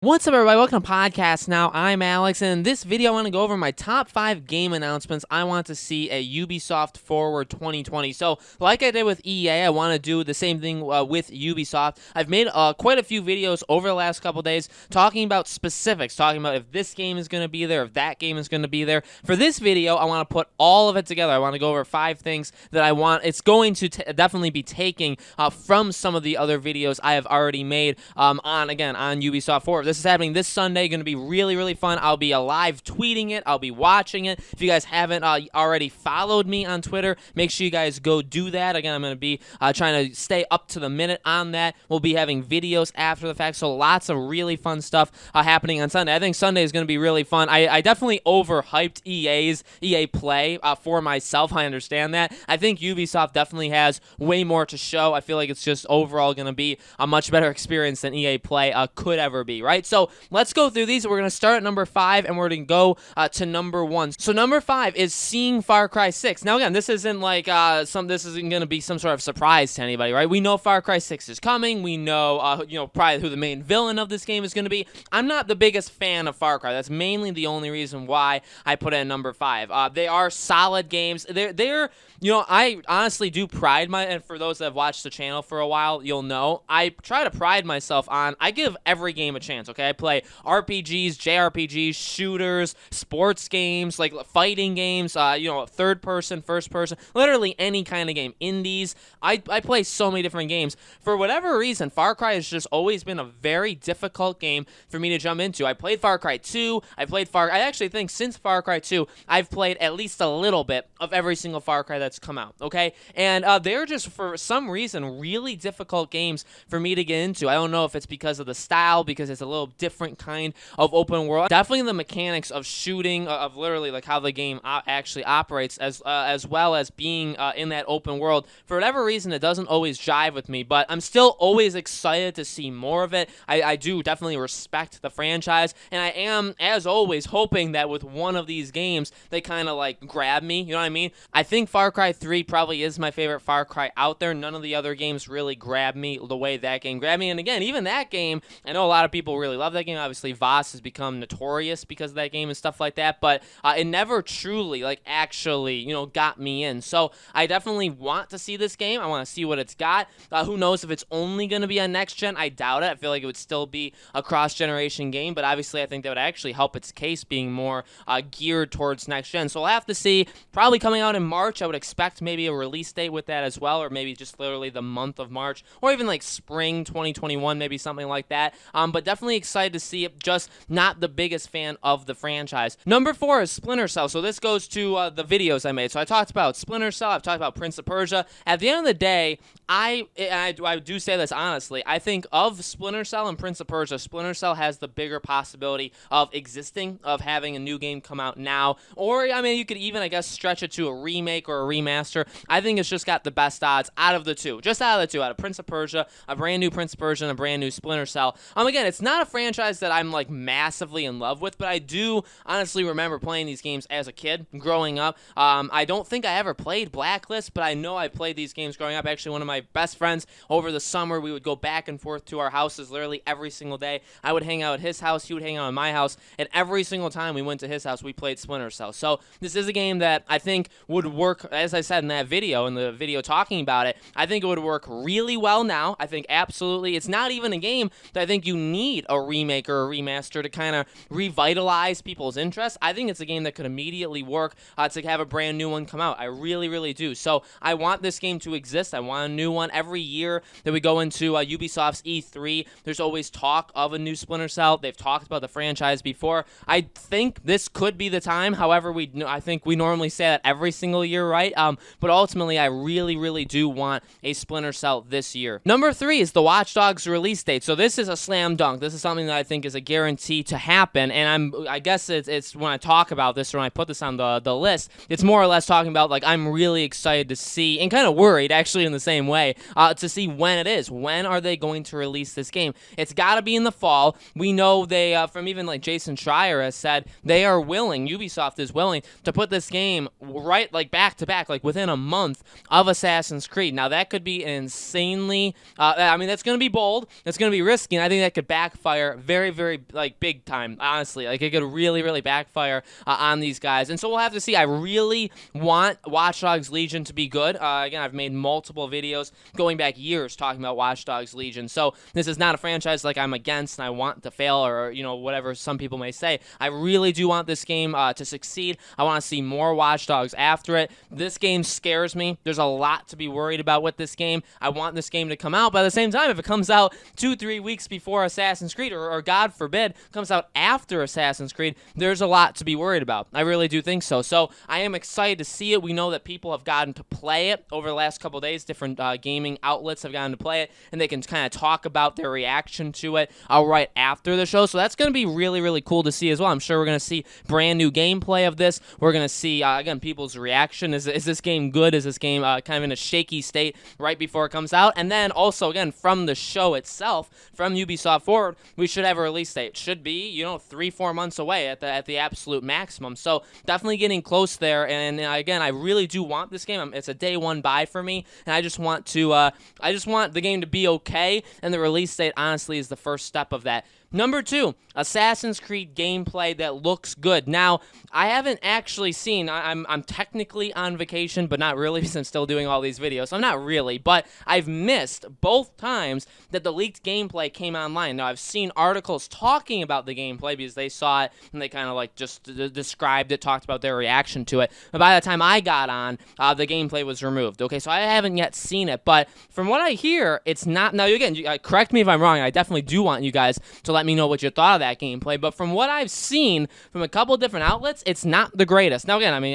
What's up, everybody? Welcome to Podcast Now. I'm Alex, and in this video, I want to go over my top 5 game announcements I want to see at Ubisoft Forward 2020. So, like I did with EA, I want to do the same thing with Ubisoft. I've made quite a few videos over the last couple days talking about specifics, talking about if this game is going to be there, if that game is going to be there. For this video, I want to put all of it together. I want to go over 5 things that I want. It's going to definitely be taking from some of the other videos I have already made on Ubisoft Forward. This is happening this Sunday. Going to be really, really fun. I'll be live tweeting it. I'll be watching it. If you guys haven't already followed me on Twitter, make sure you guys go do that. Again, I'm going to be trying to stay up to the minute on that. We'll be having videos after the fact, so lots of really fun stuff happening on Sunday. I think Sunday is going to be really fun. I definitely overhyped EA Play for myself. I understand that. I think Ubisoft definitely has way more to show. I feel like it's just overall going to be a much better experience than EA Play could ever be, right? So let's go through these. We're going to start at number 5, and we're going to go to number 1. So number 5 is seeing Far Cry 6. Now, again, this isn't like this isn't going to be some sort of surprise to anybody, right? We know Far Cry 6 is coming. We know, probably who the main villain of this game is going to be. I'm not the biggest fan of Far Cry. That's mainly the only reason why I put it at number 5. They are solid games. They're I honestly do pride and for those that have watched the channel for a while, you'll know, I try to pride myself on, I give every game a chance, okay? I play RPGs, JRPGs, shooters, sports games, like fighting games, third person, first person, literally any kind of game, indies. I play so many different games. For whatever reason, Far Cry has just always been a very difficult game for me to jump into. I played Far Cry 2, I actually think since Far Cry 2, I've played at least a little bit of every single Far Cry that's come out, okay? And they're just, for some reason, really difficult games for me to get into. I don't know if it's because of the style, because it's a little different kind of open world. Definitely the mechanics of shooting, of literally like how the game actually operates, as well as being in that open world. For whatever reason, it doesn't always jive with me, but I'm still always excited to see more of it. I do definitely respect the franchise, and I am, as always, hoping that with one of these games, they kind of like grab me, you know what I mean? I think Far Cry 3 probably is my favorite Far Cry out there. None of the other games really grab me the way that game grabbed me, and again, even that game, I know a lot of people really love that game. Obviously, Voss has become notorious because of that game and stuff like that, but it never truly, like, actually, got me in. So I definitely want to see this game. I want to see what it's got. Who knows if it's only going to be on next gen? I doubt it. I feel like it would still be a cross-generation game, but obviously I think that would actually help its case being more geared towards next gen. So we'll have to see. Probably coming out in March. I would expect maybe a release date with that as well, or maybe just literally the month of March, or even like spring 2021, maybe something like that. But definitely excited to see it. Just not the biggest fan of the franchise. Number 4 is Splinter Cell. So this goes to the videos I made. So I talked about Splinter Cell. I've talked about Prince of Persia. At the end of the day, I do say this honestly, I think of Splinter Cell and Prince of Persia, Splinter Cell has the bigger possibility of existing, of having a new game come out now, or, I mean, you could even, I guess, stretch it to a remake or a remaster. I think it's just got the best odds out of the two, out of Prince of Persia, a brand new Prince of Persia, and a brand new Splinter Cell. Again, it's not a franchise that I'm, like, massively in love with, but I do honestly remember playing these games as a kid, growing up. I don't think I ever played Blacklist, but I know I played these games growing up. Actually, one of my best friends over the summer, we would go back and forth to our houses literally every single day. I would hang out at his house, he would hang out at my house, and every single time we went to his house, we played Splinter Cell. So this is a game that I think would work, as I said in that video, in the video talking about it, I think it would work really well now. I think absolutely. It's not even a game that I think you need a remake or a remaster to kind of revitalize people's interest. I think it's a game that could immediately work to have a brand new one come out. I really, really do. So I want this game to exist. I want a new one. Every year that we go into Ubisoft's E3, there's always talk of a new Splinter Cell. They've talked about the franchise before. I think this could be the time. However, I think we normally say that every single year, right? But ultimately, I really, really do want a Splinter Cell this year. Number 3 is the Watch Dogs release date. So this is a slam dunk. This is something that I think is a guarantee to happen. And I guess it's when I talk about this, or when I put this on the list, it's more or less talking about, like, I'm really excited to see, and kind of worried actually in the same way, to see when it is. When are they going to release this game? It's got to be in the fall. We know they, from even like Jason Schreier has said, they are willing, Ubisoft is willing to put this game right, like, back to back, like within a month of Assassin's Creed. Now that could be insanely, I mean, that's going to be bold, that's going to be risky, and I think that could backfire backfire very, very, like, big time, honestly. Like, it could really, really backfire on these guys. And so we'll have to see. I really want Watch Dogs Legion to be good. Again, I've made multiple videos going back years talking about Watch Dogs Legion. So this is not a franchise like I'm against and I want to fail or, you know, whatever some people may say. I really do want this game to succeed. I want to see more Watch Dogs after it. This game scares me. There's a lot to be worried about with this game. I want this game to come out, but at the same time, if it comes out 2-3 weeks before Assassin's Creed, or God forbid, comes out after Assassin's Creed, there's a lot to be worried about. I really do think so. So I am excited to see it. We know that people have gotten to play it over the last couple of days. Different gaming outlets have gotten to play it, and they can kind of talk about their reaction to it right after the show. So that's going to be really, really cool to see as well. I'm sure we're going to see brand new gameplay of this. We're going to see, again, people's reaction. Is this game good? Is this game kind of in a shaky state right before it comes out? And then also, again, from the show itself, from Ubisoft forward, we should have a release date. It should be, 3-4 months away at the absolute maximum. So definitely getting close there. And again, I really do want this game. It's a day one buy for me, and I just want the game to be okay. And the release date, honestly, is the first step of that. Number 2, Assassin's Creed gameplay that looks good. Now, I haven't actually seen, I'm technically on vacation, but not really because I'm still doing all these videos. I'm not really, but I've missed both times that the leaked gameplay came online. Now, I've seen articles talking about the gameplay because they saw it and they kind of like just described it, talked about their reaction to it. But by the time I got on, the gameplay was removed. Okay, so I haven't yet seen it, but from what I hear, it's not. Now, again, correct me if I'm wrong. I definitely do want you guys to let me know what you thought of that gameplay, but from what I've seen from a couple different outlets, it's not the greatest. Now, again, I mean,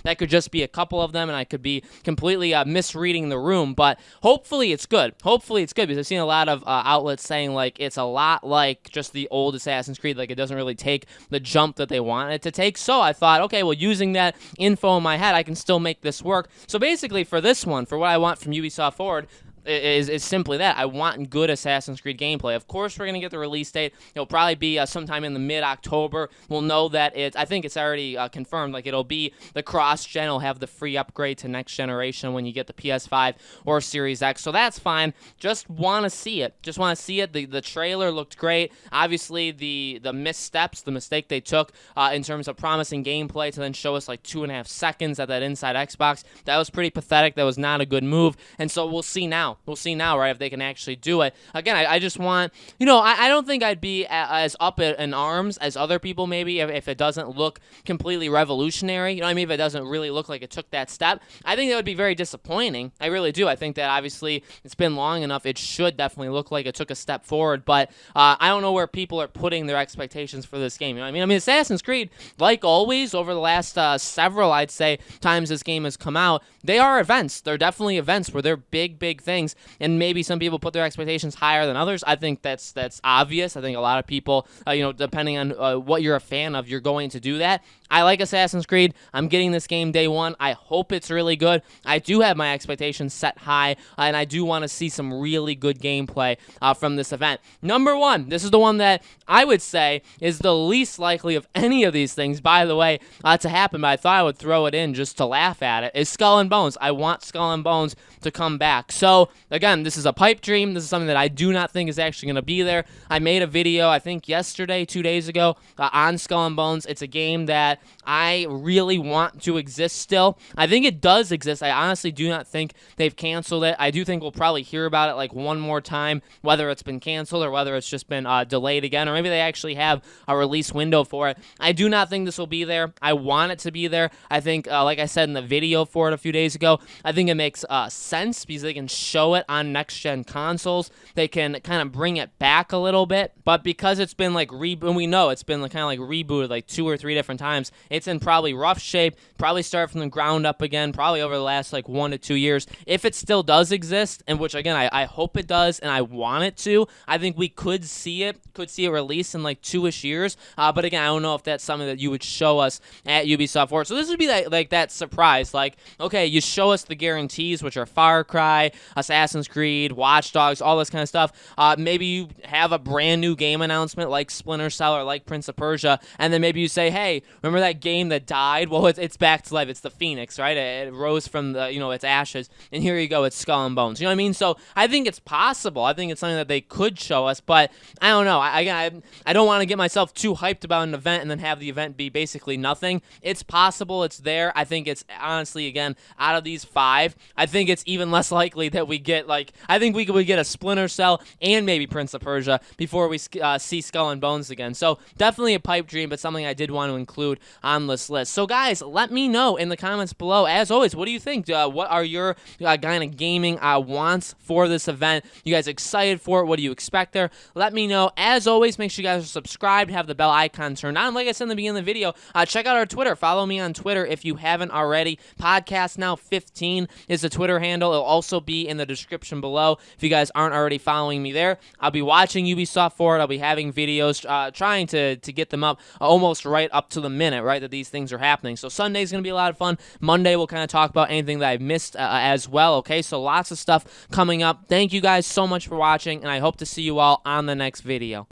that could just be a couple of them, and I could be completely misreading the room, but hopefully it's good. Hopefully it's good, because I've seen a lot of outlets saying, like, it's a lot like just the old Assassin's Creed, like it doesn't really take the jump that they want it to take. So I thought, okay, well, using that info in my head, I can still make this work. So basically, for this one, for what I want from Ubisoft forward, is simply that. I want good Assassin's Creed gameplay. Of course, we're going to get the release date. It'll probably be sometime in the mid-October. We'll know that I think it's already confirmed. Like, it'll be the cross-gen. It'll have the free upgrade to next generation when you get the PS5 or Series X. So that's fine. Just want to see it. Just want to see it. The trailer looked great. Obviously, the missteps, the mistake they took in terms of promising gameplay to then show us like 2.5 seconds at that Inside Xbox, that was pretty pathetic. That was not a good move. And so we'll see now. We'll see now, right, if they can actually do it. Again, I just want, I don't think I'd be as up in arms as other people maybe if it doesn't look completely revolutionary. You know what I mean? If it doesn't really look like it took that step. I think that would be very disappointing. I really do. I think that obviously it's been long enough. It should definitely look like it took a step forward, but I don't know where people are putting their expectations for this game. You know what I mean? I mean, Assassin's Creed, like always, over the last several, I'd say, times this game has come out, they are events. They're definitely events where they're big, big things. And maybe some people put their expectations higher than others. I think that's obvious. I think a lot of people, depending on what you're a fan of, you're going to do that. I like Assassin's Creed. I'm getting this game day one. I hope it's really good. I do have my expectations set high, and I do want to see some really good gameplay from this event. Number 1, this is the one that I would say is the least likely of any of these things, by the way, to happen, but I thought I would throw it in just to laugh at it, is Skull and Bones. I want Skull and Bones to come back. So, again, this is a pipe dream. This is something that I do not think is actually going to be there. I made a video, I think yesterday, 2 days ago, on Skull and Bones. It's a game that I really want to exist still. I think it does exist. I honestly do not think they've canceled it. I do think we'll probably hear about it like one more time, whether it's been canceled or whether it's just been delayed again, or maybe they actually have a release window for it. I do not think this will be there. I want it to be there. I think, like I said in the video for it a few days ago, I think it makes sense because they can show it on next-gen consoles. They can kind of bring it back a little bit, but because it's been like and we know it's been kind of like rebooted like 2 or 3 different times, it's in probably rough shape, probably start from the ground up again, probably over the last like 1 to 2 years. If it still does exist, and which again I hope it does and I want it to, I think we could see it released in like 2-ish years, but again, I don't know if that's something that you would show us at Ubisoft Forward. So this would be that surprise, like, okay, you show us the guarantees, which are Far Cry, Assassin's Assassin's Creed, Watch Dogs, all this kind of stuff. Maybe you have a brand new game announcement like Splinter Cell or like Prince of Persia, and then maybe you say, hey, remember that game that died? Well, it's back to life. It's the Phoenix, right? It rose from the, its ashes, and here you go, it's Skull and Bones. You know what I mean? So I think it's possible. I think it's something that they could show us, but I don't know. I don't want to get myself too hyped about an event and then have the event be basically nothing. It's possible. It's there. I think it's honestly, again, out of these 5, I think it's even less likely that we get, I think we would get a Splinter Cell and maybe Prince of Persia before we see Skull and Bones again. So definitely a pipe dream, but something I did want to include on this list. So guys, let me know in the comments below. As always, what do you think? What are your kind of gaming wants for this event? You guys excited for it? What do you expect there? Let me know. As always, make sure you guys are subscribed, have the bell icon turned on. Like I said in the beginning of the video, check out our Twitter. Follow me on Twitter if you haven't already. Podcast Now 15 is the Twitter handle. It'll also be in the description below if you guys aren't already following me there. I'll be watching Ubisoft Forward. I'll be having videos, trying to get them up almost right up to the minute, right, that these things are happening. So Sunday's going to be a lot of fun. Monday, we'll kind of talk about anything that I've missed as well, okay? So lots of stuff coming up. Thank you guys so much for watching, and I hope to see you all on the next video.